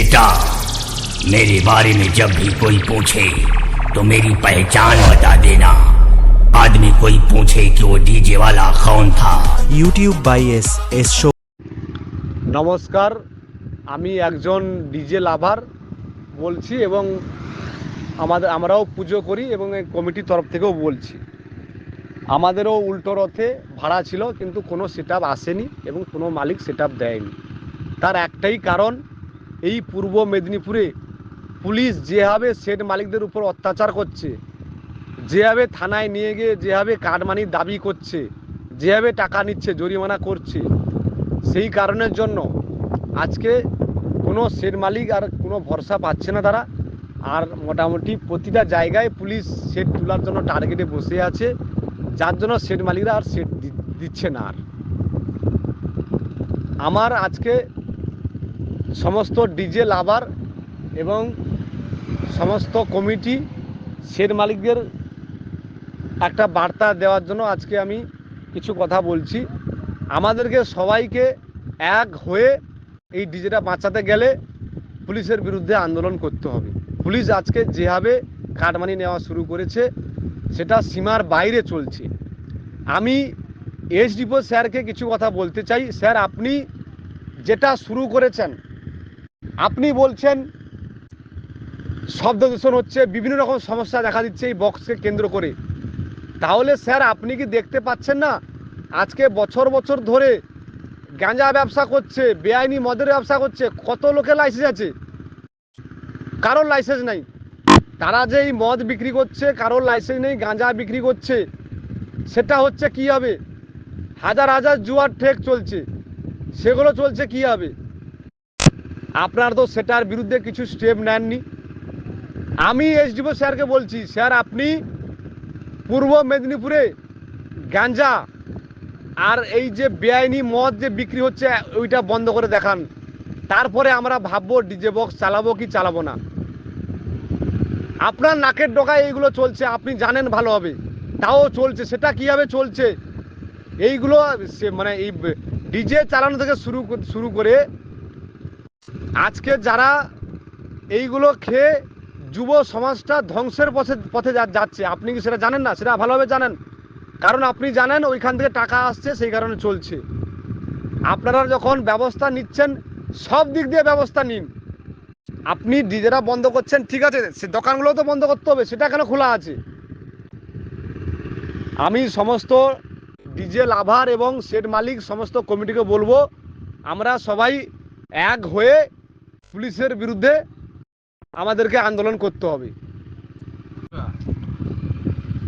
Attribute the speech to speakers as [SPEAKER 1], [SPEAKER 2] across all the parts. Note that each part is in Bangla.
[SPEAKER 1] बेटा, मेरे बारे में जब भी कोई पूछे तो मेरी पहचान बता देना। आदमी कोई पूछे कि वो डीजे वाला कौन था।
[SPEAKER 2] YouTube by S show.
[SPEAKER 3] নমস্কার, আমি একজন ডিজে লাভার বলছি এবং আমরাও পুজো করি এবং এই কমিটির তরফ থেকেও বলছি। আমাদেরও উল্টো রথে ভাড়া ছিল, কিন্তু কোনো সেটআপ আসেনি এবং কোনো মালিক সেটআপ দেয়নি। তার একটাই কারণ, এই পূর্ব মেদিনীপুরে পুলিশ যেভাবে সেট মালিকদের উপর অত্যাচার করছে, যেভাবে থানায় নিয়ে গিয়ে যেভাবে কাটমানির দাবি করছে, যেভাবে টাকা নিচ্ছে, জরিমানা করছে, সেই কারণের জন্য আজকে কোনো সেট মালিক আর কোনো ভরসা পাচ্ছে না তারা। আর মোটামুটি প্রতিটা জায়গায় পুলিশ সেট তোলার জন্য টার্গেটে বসে আছে, যার জন্য সেট মালিকরা আর সেট দিচ্ছে না। আর আমার আজকে সমস্ত ডিজে লাভার এবং সমস্ত কমিটি সেট মালিকদের একটা বার্তা দেওয়ার জন্য আজকে আমি কিছু কথা বলছি। আমাদেরকে সবাইকে এক হয়ে এই ডিজেটা বাঁচাতে গেলে পুলিশের বিরুদ্ধে আন্দোলন করতে হবে। পুলিশ আজকে যেভাবে কাটমানি নেওয়া শুরু করেছে সেটা সীমার বাইরে চলছে। আমি এসডিপো স্যারকে কিছু কথা বলতে চাই। স্যার, আপনি যেটা শুরু করেছেন, আপনি বলছেন শব্দ দূষণ হচ্ছে, বিভিন্ন রকম সমস্যা দেখা দিচ্ছে এই বক্সকে কেন্দ্র করে। তাহলে স্যার, আপনি কি দেখতে পাচ্ছেন না আজকে বছর বছর ধরে গাঁজা ব্যবসা করছে, বেআইনি মদের ব্যবসা করছে, কত লোকের লাইসেন্স আছে, কারোর লাইসেন্স নাই। তারা যে এই মদ বিক্রি করছে, কারোর লাইসেন্স নেই, গাঁজা বিক্রি করছে, সেটা হচ্ছে কি হবে? হাজার হাজার জুয়ার ঠেক চলছে, সেগুলো চলছে কি হবে? আপনার তো সেটার বিরুদ্ধে কিছু স্টেপ নেননি। আমি এসডিপো স্যারকে বলছি, স্যার আপনি পূর্ব মেদিনীপুরে গাঁজা আর এই যে বেআইনি মদ যে বিক্রি হচ্ছে ওইটা বন্ধ করে দেখান, তারপরে আমরা ভাববো ডিজে বক্স চালাবো কি চালাবো না। আপনার নাকের ডগায় এইগুলো চলছে, আপনি জানেন ভালো হবে, তাও চলছে। সেটা কীভাবে চলছে? এইগুলো মানে এই ডিজে চালানো থেকে শুরু করে আজকে যারা এইগুলো খেয়ে যুব সমাজটা ধ্বংসের পথে যাচ্ছে, আপনি কি সেটা জানেন না? সেটা ভালোভাবে জানেন, কারণ আপনি জানেন ওইখান থেকে টাকা আসছে, সেই কারণে চলছে। আপনারা যখন ব্যবস্থা নিচ্ছেন, সব দিক দিয়ে ব্যবস্থা নিন। আপনি ডিজেটা বন্ধ করছেন, ঠিক আছে, সে দোকানগুলো তো বন্ধ করতে হবে, সেটা কেন খোলা আছে? আমি সমস্ত ডিজে লাভার এবং সেট মালিক সমস্ত কমিটিকে বলবো, আমরা সবাই এক হয়ে পুলিশের বিরুদ্ধে আমাদেরকে আন্দোলন করতে হবে।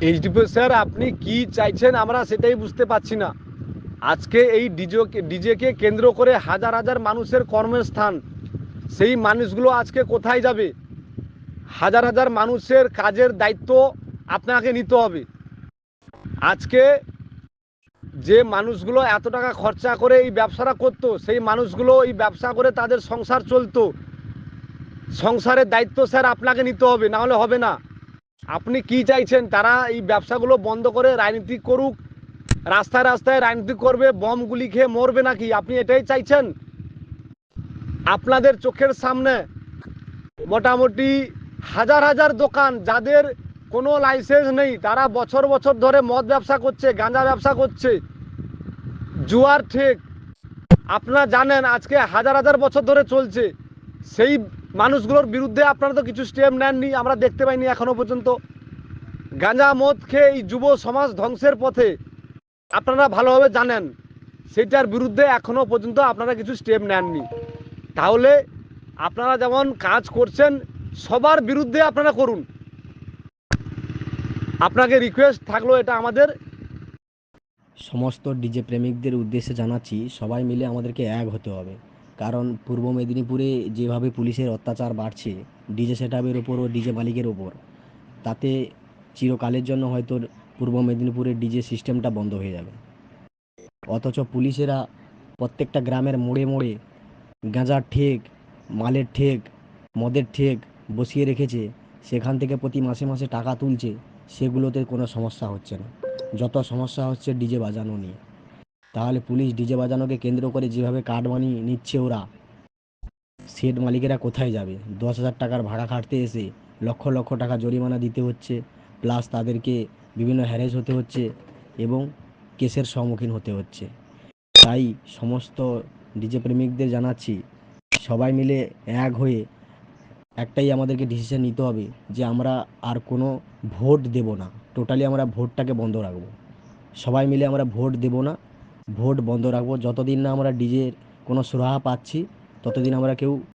[SPEAKER 3] এইচডিপি স্যার, আপনি কি চাইছেন আমরা সেটাই বুঝতে পারছি না। আজকে এই ডিজেকে কেন্দ্র করে হাজার হাজার মানুষের কর্মস্থান, সেই মানুষগুলো আজকে কোথায় যাবে? হাজার হাজার মানুষের কাজের দায়িত্ব আপনাকে নিতে হবে। আজকে যে মানুষগুলো এত টাকা খরচা করে এই ব্যবসাটা করতো, সেই মানুষগুলো এই ব্যবসা করে তাদের সংসার চলতো, সংসারের দায়িত্ব স্যার আপনাকে নিতে হবে, না হলে হবে না। আপনি কি চাইছেন? তারা এই ব্যবসাগুলো বন্ধ করে রাজনীতি করুক, রাস্তায় রাস্তায় রাজনীতি করবে, বম গুলি খেয়ে মরবে নাকি? আপনি এটাই চাইছেন? আপনাদের চোখের সামনে মোটামুটি হাজার হাজার দোকান, যাদের কোনো লাইসেন্স নেই, তারা বছর বছর ধরে মদ ব্যবসা করছে, গাঁজা ব্যবসা করছে, জুয়ার ঠেক আপনারা জানেন আজকে হাজার হাজার বছর ধরে চলছে। সেই মানুষগুলোর বিরুদ্ধে আপনারা তো কিছু স্টেপ নেননি, আমরা দেখতে পাইনি এখনো পর্যন্ত। গাঁজা মদ খেয়ে এই যুব সমাজ ধ্বংসের পথে, আপনারা ভালোভাবে জানেন, সেটার বিরুদ্ধে এখনো পর্যন্ত আপনারা কিছু স্টেপ নেননি। তাহলে আপনারা যেমন কাজ করছেন, সবার বিরুদ্ধে আপনারা করুন। আপনাকে রিকোয়েস্ট থাকলো এটা আমাদের।
[SPEAKER 4] সমস্ত ডিজে প্রেমিকদের উদ্দেশ্যে জানাচ্ছি, সবাই মিলে আমাদেরকে এক হতে হবে। কারণ পূর্ব মেদিনীপুরে যেভাবে পুলিশের অত্যাচার বাড়ছে ডিজে সেটআপের ওপর ও ডিজে মালিকের ওপর, তাতে চিরকালের জন্য হয়তো পূর্ব মেদিনীপুরের ডিজে সিস্টেমটা বন্ধ হয়ে যাবে। অথচ পুলিশেরা প্রত্যেকটা গ্রামের মোড়ে মোড়ে গাঁজার ঠেক, মালের ঠেক, মদের ঠেক বসিয়ে রেখেছে, সেখান থেকে প্রতি মাসে মাসে টাকা তুলছে। সেগুলোতে কোনো সমস্যা হচ্ছে না, যত সমস্যা হচ্ছে ডিজে বাজানো নিয়ে। তাহলে পুলিশ ডিজে বাজানোকে কেন্দ্র করে যেভাবে কাটমানি নিচ্ছে ওরা, সেট মালিকেরা কোথায় যাবে? 10,000 টাকার ভাড়া খাটতে এসে লক্ষ লক্ষ টাকা জরিমানা দিতে হচ্ছে, প্লাস তাদেরকে বিভিন্ন হ্যারেস হতে হচ্ছে এবং কেসের সম্মুখীন হতে হচ্ছে। তাই সমস্ত ডিজে প্রেমিকদের জানাচ্ছি, সবাই মিলে এক হয়ে একটাই আমাদেরকে ডিসিশন নিতে হবে যে আমরা আর কোনো ভোট দেব না। টোটালি আমরা ভোটটাকে বন্ধ রাখবো। সবাই মিলে আমরা ভোট দেব না, ভোট বন্ধ রাখবো। যতদিন না আমরা ডিজের কোনো সুরাহা পাচ্ছি ততদিন আমরা কেউ